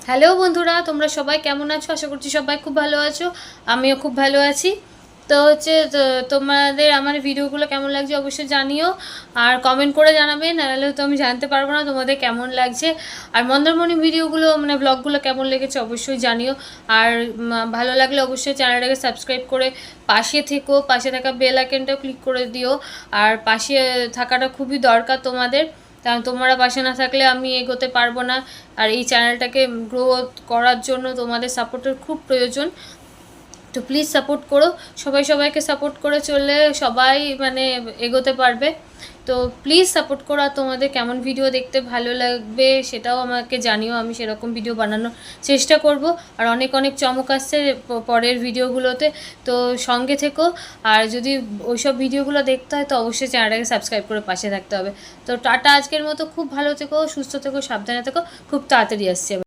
Hello বন্ধুরা, তোমরা সবাই কেমন আছো? আশা করছি সবাই খুব ভালো আছো। আমিও খুব ভালো আছি। তো হচ্ছে তোমাদের আমার ভিডিওগুলো কেমন লাগছে অবশ্যই জানিও, আর কমেন্ট করে জানাবে, নাহলে তো আমি জানতে পারবো না তোমাদের কেমন লাগছে। আর মন্দারমণি ভিডিওগুলো মানে ব্লগগুলো কেমন লেগেছে অবশ্যই জানিও। আর ভালো লাগলে অবশ্যই চ্যানেলটাকে সাবস্ক্রাইব করে পাশে থেকো, পাশে থাকা বেল আইকনটাও ক্লিক করে দিও। আর পাশে থাকাটা খুবই দরকার তোমাদের, কারণ তোমরা পাশে না থাকলে আমি এগোতে পারবো না। আর এই চ্যানেলটাকে গ্রো করার জন্য তোমাদের সাপোর্টের খুব প্রয়োজন। তো প্লিজ সাপোর্ট করো, সবাই সবাইকে সাপোর্ট করে চললে সবাই মানে এগোতে পারবে। তো প্লিজ সাপোর্ট করো। আর তোমাদের কেমন ভিডিও দেখতে ভালো লাগবে সেটাও আমাকে জানিও, আমি সেরকম ভিডিও বানানোর চেষ্টা করব। আর অনেক অনেক চমক আসছে পরের ভিডিওগুলোতে, তো সঙ্গে থেকো। আর যদি ওইসব ভিডিওগুলো দেখতে হয় তো অবশ্যই চ্যানেলটাকে সাবস্ক্রাইব করে পাশে থাকতে হবে। তো টাটা, আজকের মতো খুব ভালো থেকো, সুস্থ থেকো, সাবধানে থেকো, খুব তাড়াতাড়ি আসছে।